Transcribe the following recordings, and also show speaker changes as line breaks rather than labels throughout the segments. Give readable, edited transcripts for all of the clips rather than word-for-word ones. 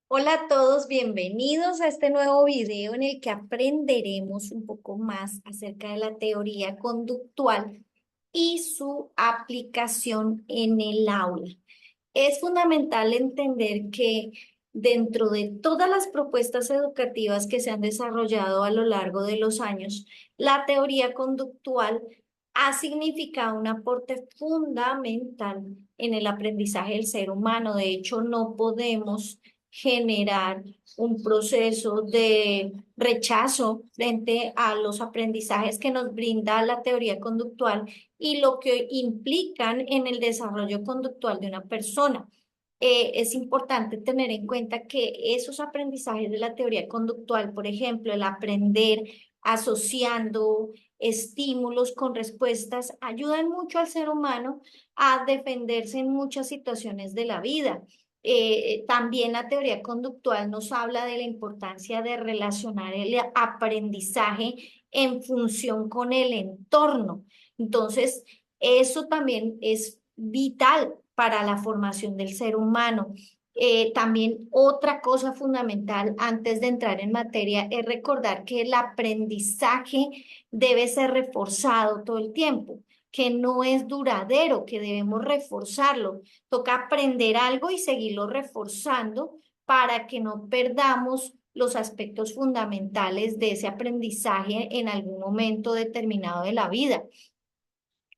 Hola a todos, bienvenidos a este nuevo video en el que aprenderemos un poco más acerca de la teoría conductual y su aplicación en el aula. Es fundamental entender que dentro de todas las propuestas educativas que se han desarrollado a lo largo de los años, la teoría conductual ha significado un aporte fundamental en el aprendizaje del ser humano. De hecho, no podemos generar un proceso de rechazo frente a los aprendizajes que nos brinda la teoría conductual y lo que implican en el desarrollo conductual de una persona. Es importante tener en cuenta que esos aprendizajes de la teoría conductual, por ejemplo, el aprender asociando estímulos con respuestas, ayudan mucho al ser humano a defenderse en muchas situaciones de la vida. También la teoría conductual nos habla de la importancia de relacionar el aprendizaje en función con el entorno. Entonces, eso también es vital para la formación del ser humano. También otra cosa fundamental antes de entrar en materia es recordar que el aprendizaje debe ser reforzado todo el tiempo, que no es duradero, que debemos reforzarlo. Toca aprender algo y seguirlo reforzando para que no perdamos los aspectos fundamentales de ese aprendizaje en algún momento determinado de la vida.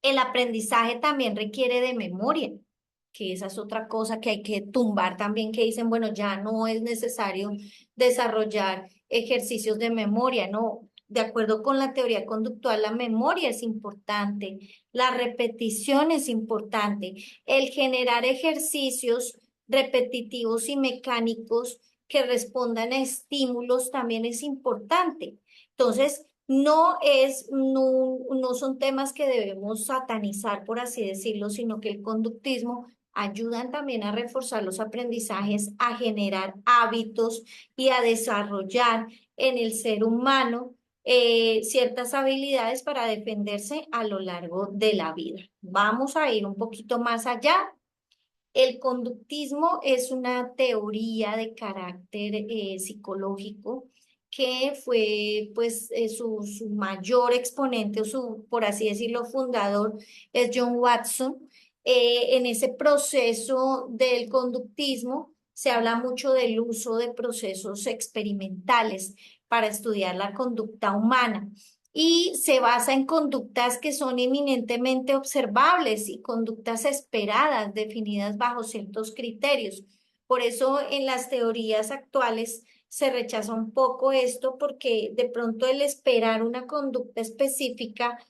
El aprendizaje también requiere de memoria, que esa es otra cosa que hay que tumbar también, que dicen, bueno, ya no es necesario desarrollar ejercicios de memoria, no. De acuerdo con la teoría conductual, la memoria es importante, la repetición es importante, el generar ejercicios repetitivos y mecánicos que respondan a estímulos también es importante. Entonces, no son temas que debemos satanizar, por así decirlo, sino que el conductismo ayudan también a reforzar los aprendizajes, a generar hábitos y a desarrollar en el ser humano ciertas habilidades para defenderse a lo largo de la vida. Vamos a ir un poquito más allá. El conductismo es una teoría de carácter psicológico que fue pues su mayor exponente o su, por así decirlo, fundador es John Watson. En ese proceso del conductismo se habla mucho del uso de procesos experimentales para estudiar la conducta humana y se basa en conductas que son eminentemente observables y conductas esperadas, definidas bajo ciertos criterios. Por eso en las teorías actuales se rechaza un poco esto porque de pronto el esperar una conducta específica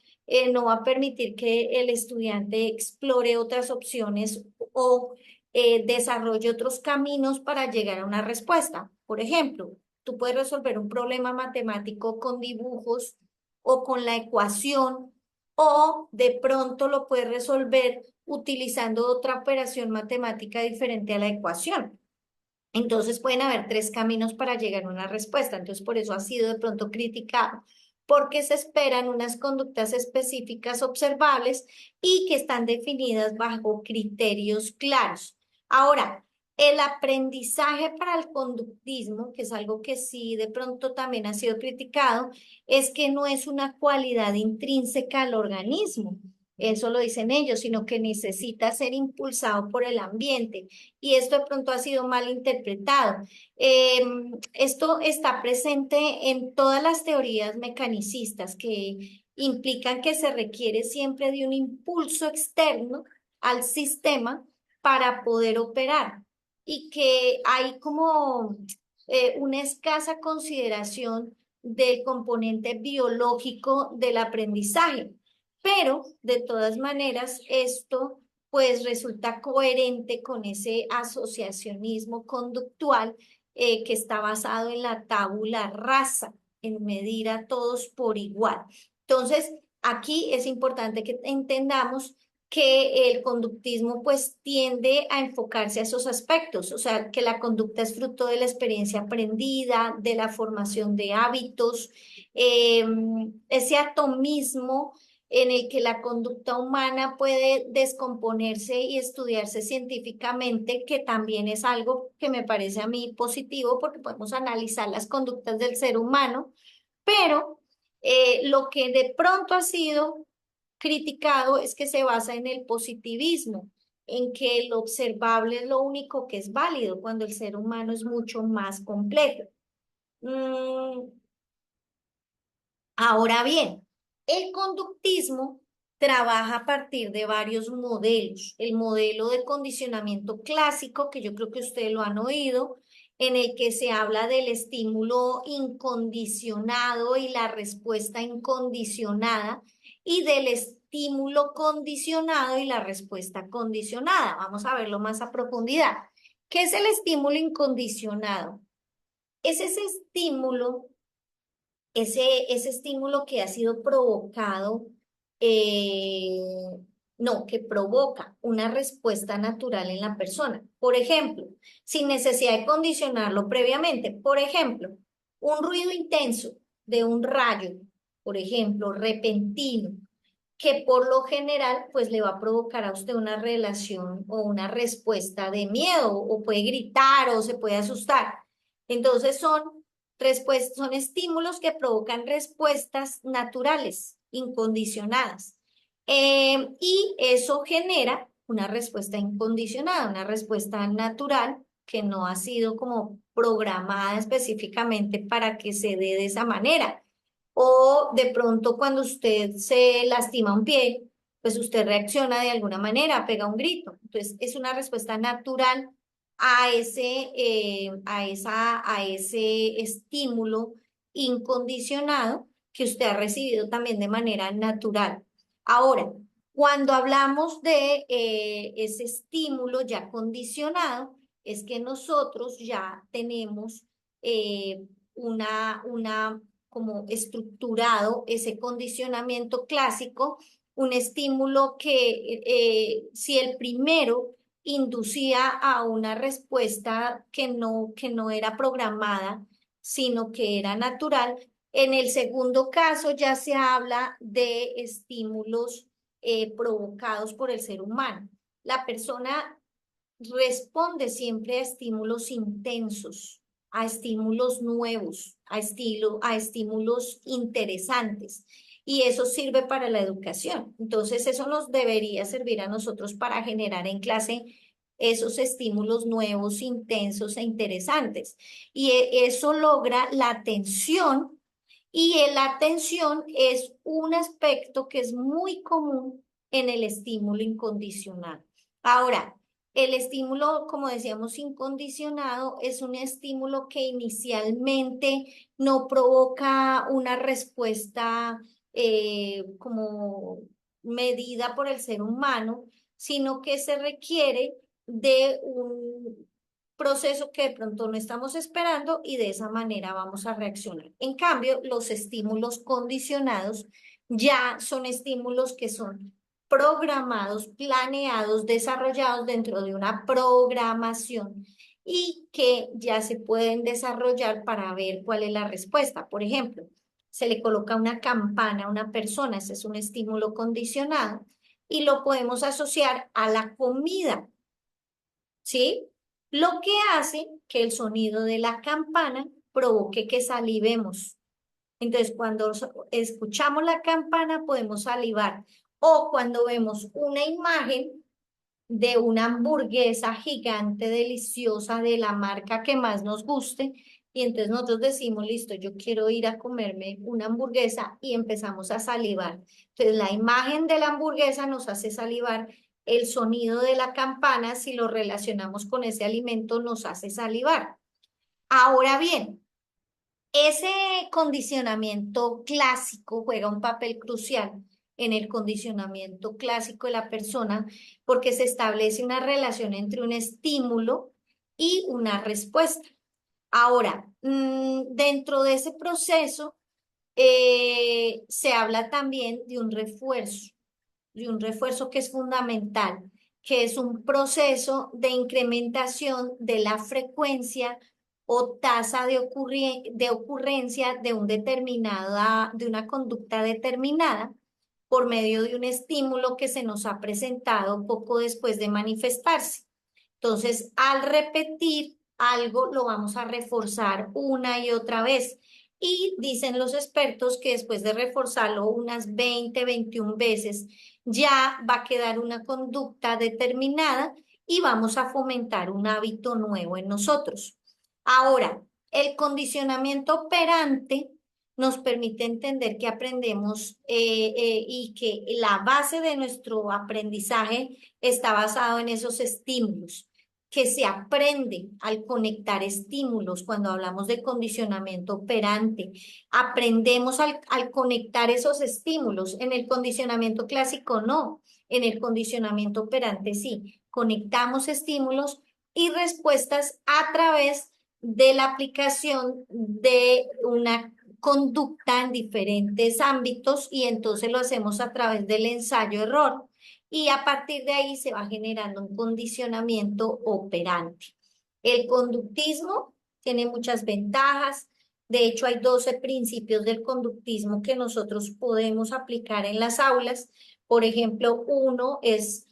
no va a permitir que el estudiante explore otras opciones o desarrolle otros caminos para llegar a una respuesta. Por ejemplo, tú puedes resolver un problema matemático con dibujos o con la ecuación, o de pronto lo puedes resolver utilizando otra operación matemática diferente a la ecuación. Entonces pueden haber tres caminos para llegar a una respuesta. Entonces por eso ha sido de pronto criticado, porque se esperan unas conductas específicas observables y que están definidas bajo criterios claros. Ahora, el aprendizaje para el conductismo, que es algo que sí de pronto también ha sido criticado, es que no es una cualidad intrínseca al organismo. Eso lo dicen ellos, sino que necesita ser impulsado por el ambiente y esto de pronto ha sido mal interpretado. Esto está presente en todas las teorías mecanicistas que implican que se requiere siempre de un impulso externo al sistema para poder operar y que hay como una escasa consideración del componente biológico del aprendizaje. Pero de todas maneras, esto pues resulta coherente con ese asociacionismo conductual que está basado en la tabula rasa, en medir a todos por igual. Entonces, aquí es importante que entendamos que el conductismo pues tiende a enfocarse a esos aspectos, o sea, que la conducta es fruto de la experiencia aprendida, de la formación de hábitos, ese atomismo en el que la conducta humana puede descomponerse y estudiarse científicamente, que también es algo que me parece a mí positivo porque podemos analizar las conductas del ser humano, pero lo que de pronto ha sido criticado es que se basa en el positivismo, en que lo observable es lo único que es válido, cuando el ser humano es mucho más complejo. Mm, Ahora bien, el conductismo trabaja a partir de varios modelos. El modelo de condicionamiento clásico, que yo creo que ustedes lo han oído, en el que se habla del estímulo incondicionado y la respuesta incondicionada, y del estímulo condicionado y la respuesta condicionada. Vamos a verlo más a profundidad. ¿Qué es el estímulo incondicionado? Es ese estímulo, ese estímulo que ha sido provocado, eh, no, que provoca una respuesta natural en la persona. Por ejemplo, sin necesidad de condicionarlo previamente. Por ejemplo, un ruido intenso de un rayo, por ejemplo, repentino, que por lo general pues le va a provocar a usted una relación o una respuesta de miedo, o puede gritar o se puede asustar. Entonces son estímulos que provocan respuestas naturales, incondicionadas. Y eso genera una respuesta incondicionada, una respuesta natural que no ha sido como programada específicamente para que se dé de esa manera. O de pronto cuando usted se lastima un pie, pues usted reacciona de alguna manera, pega un grito. Entonces es una respuesta natural a ese estímulo incondicionado que usted ha recibido también de manera natural. Ahora, cuando hablamos de ese estímulo ya condicionado, es que nosotros ya tenemos eh, una como estructurado ese condicionamiento clásico, un estímulo que si el primero inducía a una respuesta que no era programada, sino que era natural. En el segundo caso ya se habla de estímulos provocados por el ser humano. La persona responde siempre a estímulos intensos, a estímulos nuevos, a estímulos interesantes. Y eso sirve para la educación. Entonces, eso nos debería servir a nosotros para generar en clase esos estímulos nuevos, intensos e interesantes. Y eso logra la atención, y la atención es un aspecto que es muy común en el estímulo incondicional. Ahora, el estímulo, como decíamos, incondicionado es un estímulo que inicialmente no provoca una respuesta como medida por el ser humano, sino que se requiere de un proceso que de pronto no estamos esperando, y de esa manera vamos a reaccionar. En cambio, los estímulos condicionados ya son estímulos que son programados, planeados, desarrollados dentro de una programación, y que ya se pueden desarrollar para ver cuál es la respuesta. Por ejemplo, se le coloca una campana a una persona, ese es un estímulo condicionado, y lo podemos asociar a la comida, ¿sí? Lo que hace que el sonido de la campana provoque que salivemos. Entonces, cuando escuchamos la campana, podemos salivar. O cuando vemos una imagen de una hamburguesa gigante, deliciosa, de la marca que más nos guste, y entonces nosotros decimos, listo, yo quiero ir a comerme una hamburguesa, y empezamos a salivar. Entonces, la imagen de la hamburguesa nos hace salivar, el sonido de la campana, si lo relacionamos con ese alimento, nos hace salivar. Ahora bien, ese condicionamiento clásico juega un papel crucial en el condicionamiento clásico de la persona, porque se establece una relación entre un estímulo y una respuesta. Ahora, dentro de ese proceso se habla también de un refuerzo que es fundamental, que es un proceso de incrementación de la frecuencia o tasa de ocurrencia de una conducta determinada, por medio de un estímulo que se nos ha presentado poco después de manifestarse. Entonces, al repetir algo, lo vamos a reforzar una y otra vez. Y dicen los expertos que después de reforzarlo unas 20, 21 veces, ya va a quedar una conducta determinada y vamos a fomentar un hábito nuevo en nosotros. Ahora, el condicionamiento operante nos permite entender que aprendemos y que la base de nuestro aprendizaje está basado en esos estímulos, que se aprende al conectar estímulos. Cuando hablamos de condicionamiento operante, aprendemos al conectar esos estímulos. En el condicionamiento clásico no, en el condicionamiento operante sí. Conectamos estímulos y respuestas a través de la aplicación de una conducta en diferentes ámbitos y entonces lo hacemos a través del ensayo-error y a partir de ahí se va generando un condicionamiento operante. El conductismo tiene muchas ventajas. De hecho, hay 12 principios del conductismo que nosotros podemos aplicar en las aulas. Por ejemplo, uno es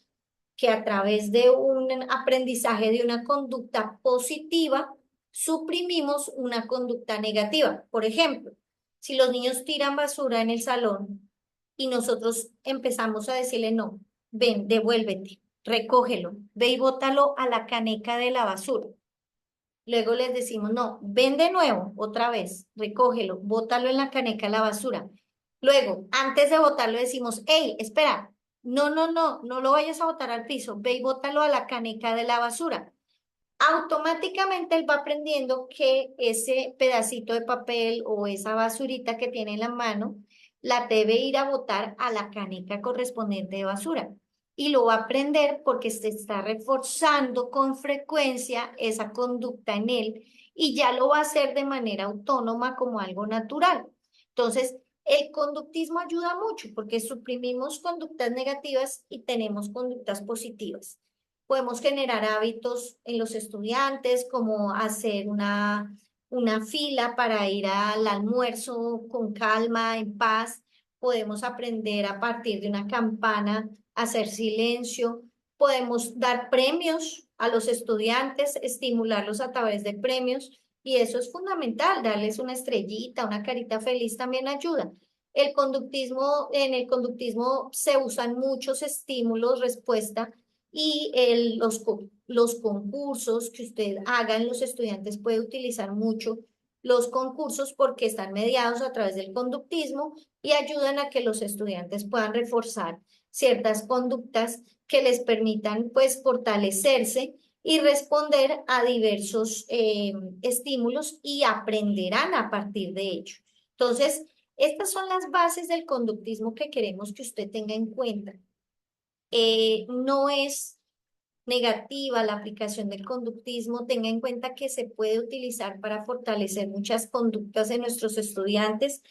que a través de un aprendizaje de una conducta positiva, suprimimos una conducta negativa. Por ejemplo, si los niños tiran basura en el salón y nosotros empezamos a decirle, no, ven, devuélvete, recógelo, ve y bótalo a la caneca de la basura. Luego les decimos, no, ven de nuevo, otra vez, recógelo, bótalo en la caneca de la basura. Luego, antes de botarlo, decimos, hey, espera, no lo vayas a botar al piso, ve y bótalo a la caneca de la basura. Automáticamente él va aprendiendo que ese pedacito de papel o esa basurita que tiene en la mano la debe ir a botar a la caneca correspondiente de basura. Y lo va a aprender porque se está reforzando con frecuencia esa conducta en él y ya lo va a hacer de manera autónoma como algo natural. Entonces, el conductismo ayuda mucho porque suprimimos conductas negativas y tenemos conductas positivas. Podemos generar hábitos en los estudiantes, como hacer una fila para ir al almuerzo con calma, en paz. Podemos aprender a partir de una campana a hacer silencio. Podemos dar premios a los estudiantes, estimularlos a través de premios. Y eso es fundamental, darles una estrellita, una carita feliz también ayuda. En el conductismo se usan muchos estímulos, respuesta y los concursos que usted haga en los estudiantes puede utilizar mucho los concursos porque están mediados a través del conductismo y ayudan a que los estudiantes puedan reforzar ciertas conductas que les permitan pues fortalecerse y responder a diversos estímulos y aprenderán a partir de ello. Entonces, estas son las bases del conductismo que queremos que usted tenga en cuenta. No es negativa la aplicación del conductismo, tenga en cuenta que se puede utilizar para fortalecer muchas conductas de nuestros estudiantes.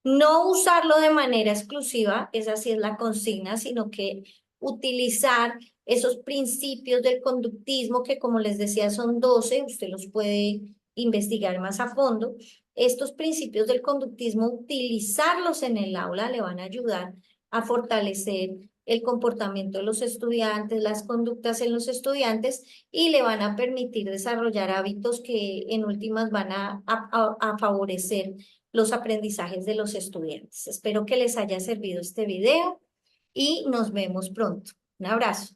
No usarlo de manera exclusiva, esa sí es la consigna, sino que utilizar esos principios del conductismo que como les decía son 12, usted los puede investigar más a fondo. Estos principios del conductismo, utilizarlos en el aula le van a ayudar a fortalecer el comportamiento de los estudiantes, las conductas en los estudiantes y le van a permitir desarrollar hábitos que en últimas van a favorecer los aprendizajes de los estudiantes. Espero que les haya servido este video y nos vemos pronto. Un abrazo.